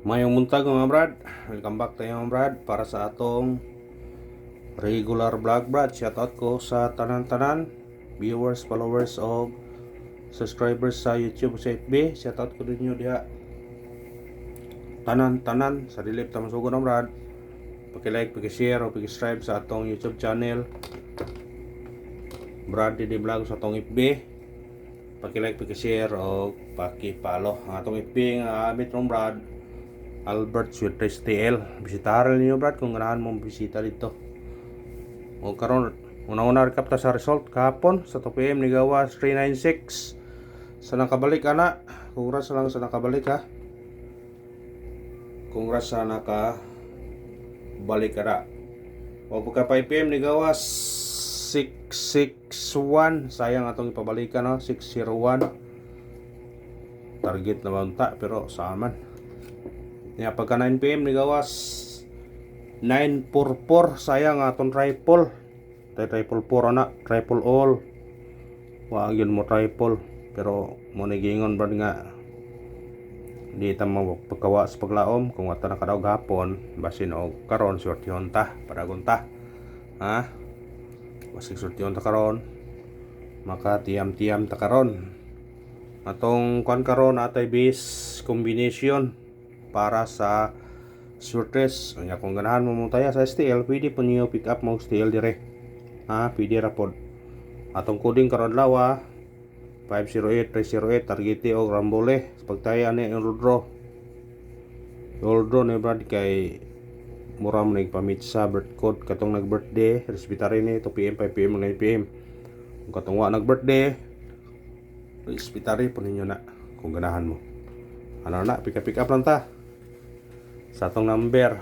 Mayong muntag mga brad, welcome back tayo mga brad para sa atong regular vlog brad. Shoutout ko sa tanan-tanan, viewers, followers o subscribers sa YouTube sa FB. Shoutout ko din nyo diha tanan-tanan sa dilip tamang sugo ng brad. Paki-like, paki-share o paki-subscribe sa atong YouTube channel Brad Didi Vlog sa atong FB. Paki-like, paki-share o paki-follow ang atong FB nga amit ng brad Albert Sweetres TL. Bisitahan niyo brad kung ganahan mong bisita dito. O karon una-una recap ta sa result kahapon sa 2 PM ni gawas 396. Sa nakabalik ana, congrats lang sa nakabalik ha. Congrats sa nakabalik ana. O pagka 5 PM ni gawas 661, sayang atong ipabalikan no, 601. Target naman ta pero saaman. Ya, pagka 9 PM ni gawas 944, sayang atong triple. Triple 4 ana, triple all. Wa gyud mo triple pero mo nigingon brad nga di ta mo pagkawa sa paglaom kung wata na kadaog hapon basin og karon sortihon ta padagon ta. Ha? Basin sortihon ta karon. Maka tiam-tiam ta karon. Atong kwan karon atay base combination para sa Sweetres. Nya kung ganahan mo mutaya sa STL, pwede po niyo pick up mo STL dire. Ha, pwede ra pod. Atong coding karon lawa 508308 targete og rambole. Pagtaya ani ang rodro. Rodro ni brad kay mura man nagpamit sa birth code katong nag-birthday, respetary ni 2 PM 5 PM 9 PM. Kung katong wa nag-birthday, respetary po ninyo na kung ganahan mo. Ano na, pick up lang ta sa atong number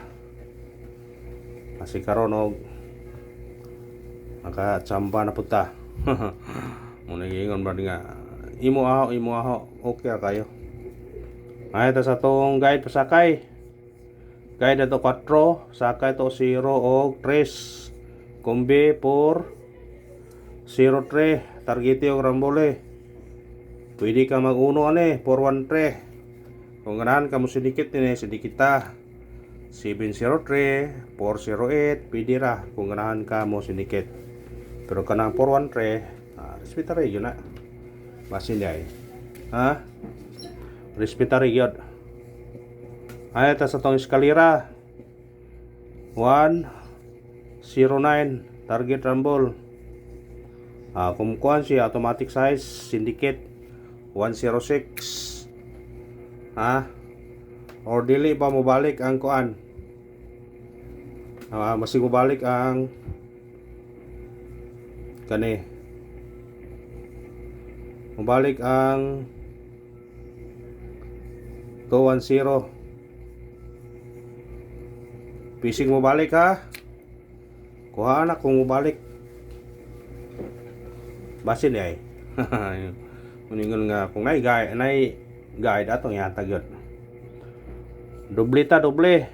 kasi karon og nakachamba na punta. Muna gingon ba nga imo aho okay kayo. Ay ta sa atong guide pasakay. Guide na to 4, sakay to 0 og 3. Kombi por 03, targete og rambole. Pwede ka mag-uno ane 413. Kung ganahan ka mo sidikit ni sidikit ta 703, 408, pwede ra kung ganahan ka mo sinikit. Pero kanang 413, respetary yun na. Basin day. Ha? Respetary yun. Ay, ta sa tong eskalera. 109, target rumble. Kumukuhan siya, automatic size, syndicate, 106. Ha? Or dili pa mo balik ang kuan. Masig mo balik ang kani. Mabalik ang 210. Pising mo balik ha. Kuha na kung mo balik. Basin ay. Muningon nga kung nay guide atong yatag yun. Doble ta, doble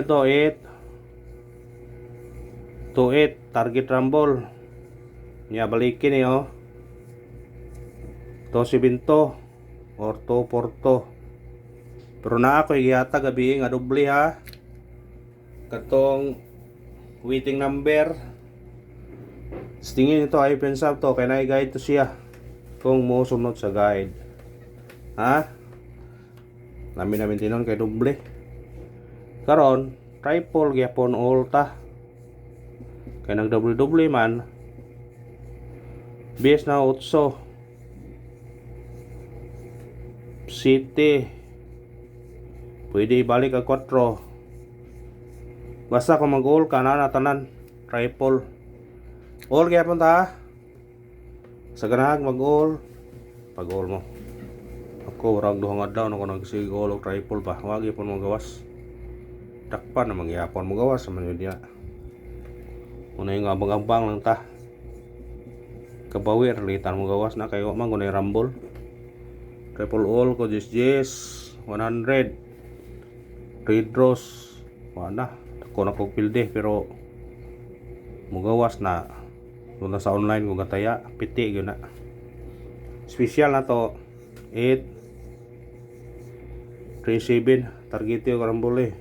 to 8 to 8 target rumble niya balikin niyo to 7 or to 4 pero na ako igiyata gabi nga doble ha katong waiting number tingin ito ay pensab to kay na-guide to siya kung mo sunod sa guide. Ha? Namin tinon kay doble. Karon, triple gyapon all ta. Kay nag double man. Base na 8. City. Pwede ibalik ang 4. Basta kung mag-all ka na tanan triple. All gyapon ta. Sa ganahag mag-all. Pag-all mo. Ako warag duhang adlaw na ko nagsigol og triple ba. Wagi pon mo gawas. Takpan na mangyapon mo gawas sa man diya. Una yung abang-abang lang ta. Kabawi relitan mo gawas na kayo man kunay rumble. Triple all ko just 100. Red rose. Wala. Ako na kog pilde pero mo gawas na. Kung sa online kung kataya piti gyud na. Special na to 8 37 target yung karambol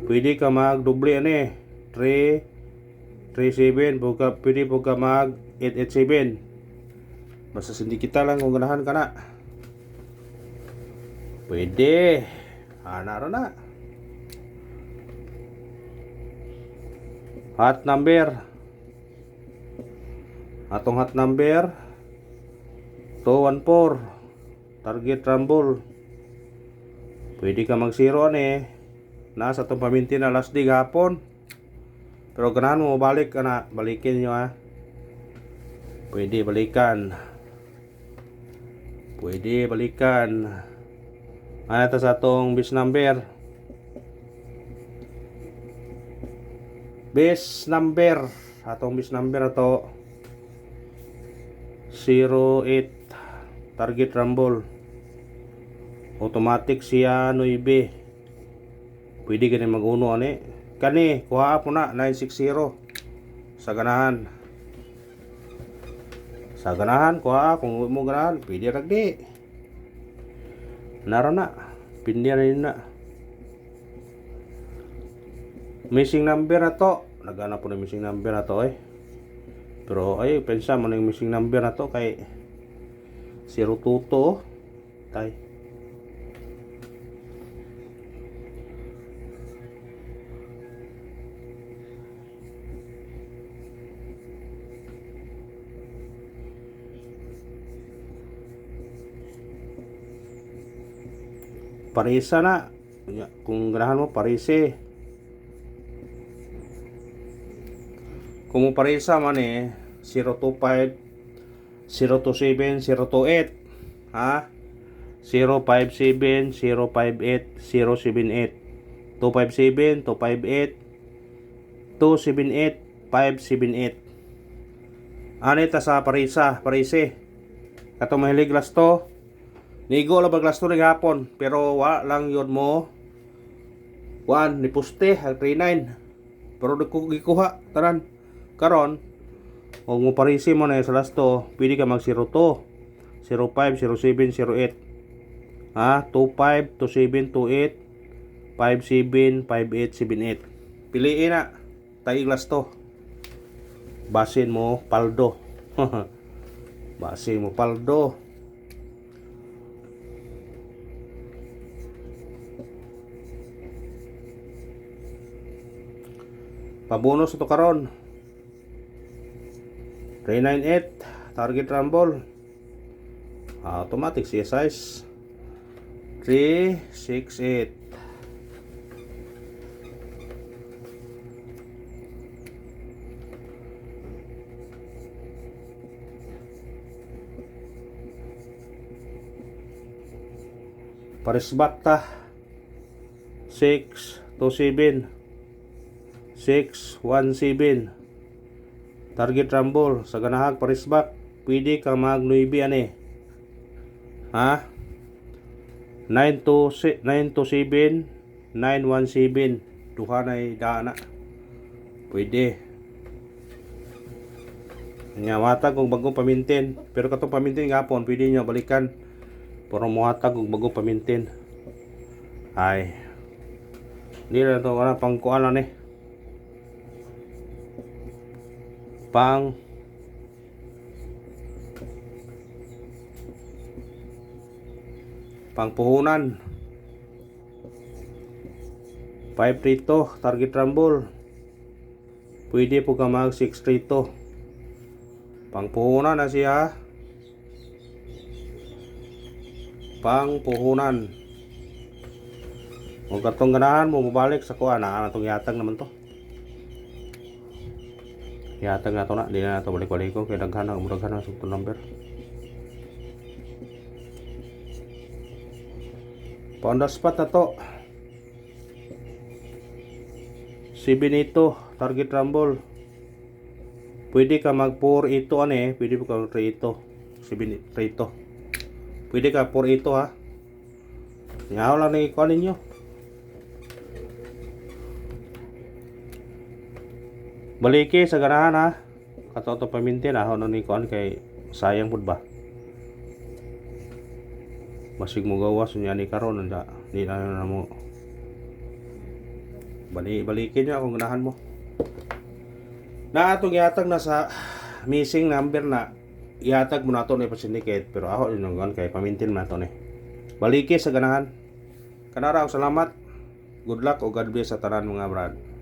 pwede ka magdoble 337 pwede po ka mag 887 basta sindikita lang kung ganahan ka na pwede naroon na hot number atong hot number 214 target rumble pwede ka mag 0 nasa itong paminti na last day hapon pero ganahan mo balik ka na balikin nyo pwede balikan ito sa itong base number atong base number na to 08 target rumble automatic siya 9 pwede ka mag uno kani kuha po na 960 sa ganahan kuha kung mo ganahan pwede ragdi naroon na pindi na yun na missing number na to naghanap po na missing number na to pero ay pensa mo na yung missing number na to kay 02 to tay parisa na kung ganahan mo parise kung mo parisa man 025 027 028 057 058 078 257 258 278 578 ta sa parise katong mahilig lasto nigo lang baglas to hapon pero wa lang yun mo ni poste ang 39 pero gikuha tanan karon og mo parisi mo na sa lasto pwede ka mag 02 05 07 08 25 27 28 57 58 78 piliin na taig lasto basin mo paldo pabonus ito karon 398 target rumble automatic size 368 parisbak ta 627 617 target rumble sa ganahag parisbak pwede ka mag 9 927 917 duha na dana pwede nya matag og bagong pamintin pero katong pamintin gapon pwede nyo balikan pero muhatag og bagong pamintin ay di na to pang kuan pangpuhunan 532 target rumble pwede po ka mag 632 pangpuhunan na siya pangpuhunan kung katong ganahan mo mabalik sa kuha na itong yatag naman to yatag na to na di na ito balik-balik ko kaya daghan ang sa ito number on the spot na to 7 ito target rumble pwede ka mag 4 ito pwede ka mag 3 ito 7 ito pwede ka 4 ito ngaw lang na ikuha ninyo baliki sa ganahan katoto pamintin ano ni kuan kay sayang pud ba Basig mo gawas niya ni karon anda di na mo balikin niya kung ganahan mo. Na atong yatag na sa missing number na yatag mo na ito na ipasyndicate pero ako yun ang kay pamintin na ito ni baliki sa ganahan kanara og salamat. Good luck o God bless sa tanan mga brad.